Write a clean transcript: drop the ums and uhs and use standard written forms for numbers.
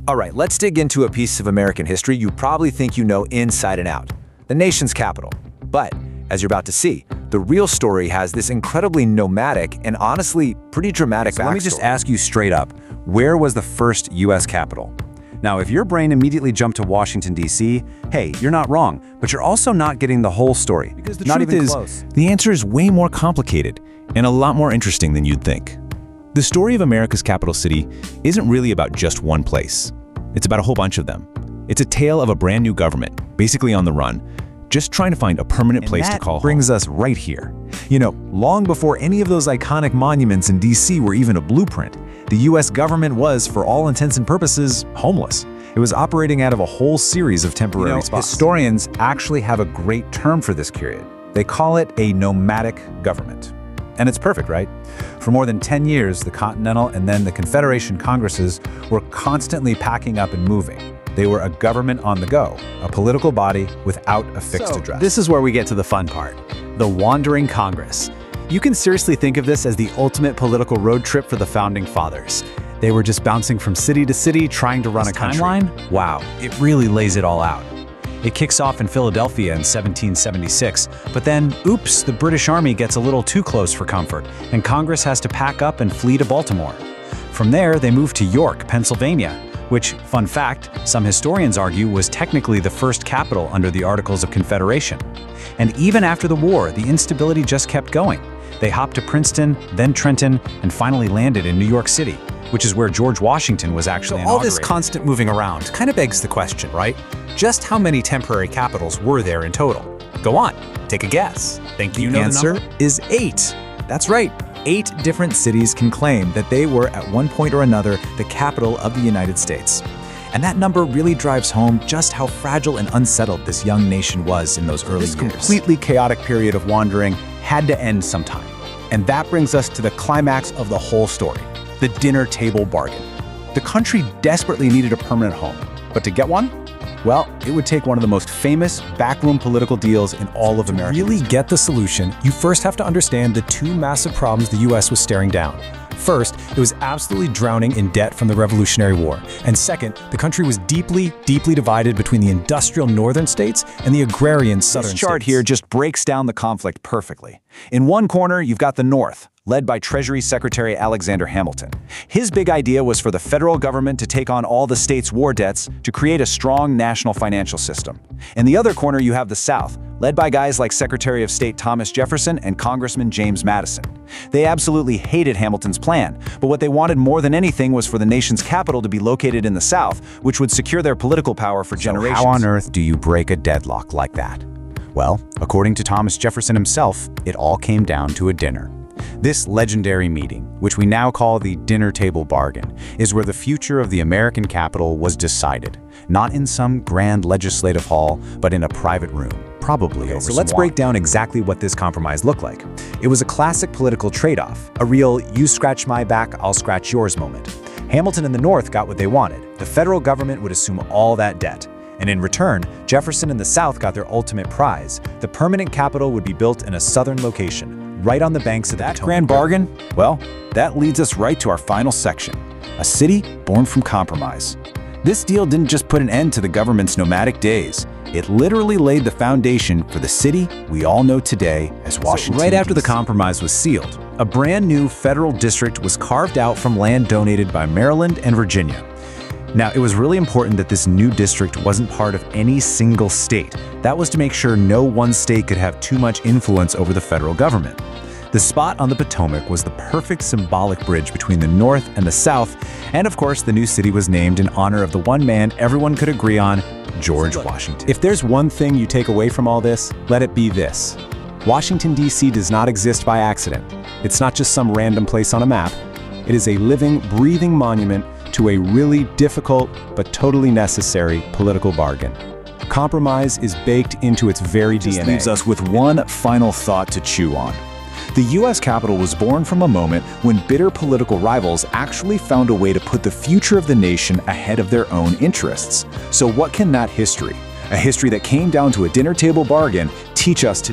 All right, let's dig into a piece of American history you probably think you know inside and out, the nation's capital. But, as you're about to see, the real story has this incredibly nomadic and honestly pretty dramatic backstory. Let me just ask you straight up, where was the first U.S. capital? Now, if your brain immediately jumped to Washington, D.C., hey, you're not wrong, but you're also not getting the whole story. Because the not truth even is, close. the answer is way more complicated and a lot more interesting than you'd think. The story of America's capital city isn't really about just one place. It's about a whole bunch of them. It's a tale of a brand new government, basically on the run, just trying to find a permanent place to call home. Brings us right here. You know, long before any of those iconic monuments in DC were even a blueprint, the US government was, for all intents and purposes, homeless. It was operating out of a whole series of temporary spots. Historians actually have a great term for this period. They call it a nomadic government. And it's perfect, right? For more than 10 years, the Continental and then the Confederation Congresses were constantly packing up and moving. They were a government on the go, a political body without a fixed address. This is where we get to the fun part, the Wandering Congress. You can seriously think of this as the ultimate political road trip for the Founding Fathers. They were just bouncing from city to city, trying to run a country. Timeline? Wow, it really lays it all out. It kicks off in Philadelphia in 1776, but then, oops, the British Army gets a little too close for comfort, and Congress has to pack up and flee to Baltimore. From there, they move to York, Pennsylvania, which, fun fact, some historians argue was technically the first capital under the Articles of Confederation. And even after the war, the instability just kept going. They hopped to Princeton, then Trenton, and finally landed in New York City, which is where George Washington was actually All this inaugurated. constant moving around kind of begs the question, right? Just how many temporary capitals were there in total? Go on, take a guess. Think you know the Answer number? is 8. That's right. 8 different cities can claim that they were at one point or another the capital of the United States. And that number really drives home just how fragile and unsettled this young nation was in those early This years. completely chaotic period of wandering had to end sometime. And that brings us to the climax of the whole story, the dinner table bargain. The country desperately needed a permanent home, but to get one, well, it would take one of the most famous backroom political deals in all of America. To really get the solution, you first have to understand the two massive problems the US was staring down. First, it was absolutely drowning in debt from the Revolutionary War. And second, the country was deeply, deeply divided between the industrial northern states and the agrarian southern states. This chart here just breaks down the conflict perfectly. In one corner, you've got the North, led by Treasury Secretary Alexander Hamilton. His big idea was for the federal government to take on all the states' war debts to create a strong national financial system. In the other corner, you have the South, led by guys like Secretary of State Thomas Jefferson and Congressman James Madison. They absolutely hated Hamilton's plan, but what they wanted more than anything was for the nation's capital to be located in the South, which would secure their political power for generations. How on earth do you break a deadlock like that? Well, according to Thomas Jefferson himself, it all came down to a dinner. This legendary meeting, which we now call the dinner table bargain, is where the future of the American capital was decided, not in some grand legislative hall, but in a private room, probably over So some let's wine. break down exactly what this compromise looked like. It was a classic political trade-off, a real you scratch my back, I'll scratch yours moment. Hamilton and the North got what they wanted. The federal government would assume all that debt. And in return, Jefferson and the South got their ultimate prize. The permanent capital would be built in a southern location, right on the banks of the Potomac. Grand bargain? Well, that leads us right to our final section, a city born from compromise. This deal didn't just put an end to the government's nomadic days. It literally laid the foundation for the city we all know today as Washington, Right after the D.C. compromise was sealed, a brand new federal district was carved out from land donated by Maryland and Virginia. Now, it was really important that this new district wasn't part of any single state. That was to make sure no one state could have too much influence over the federal government. The spot on the Potomac was the perfect symbolic bridge between the North and the South, and of course, the new city was named in honor of the one man everyone could agree on, George Washington. If there's one thing you take away from all this, let it be this. Washington, D.C. does not exist by accident. It's not just some random place on a map. It is a living, breathing monument to a really difficult but totally necessary political bargain. Compromise is baked into its very This DNA. leaves us with one final thought to chew on. The U.S. Capitol was born from a moment when bitter political rivals actually found a way to put the future of the nation ahead of their own interests. So what can that history, a history that came down to a dinner table bargain, teach us today?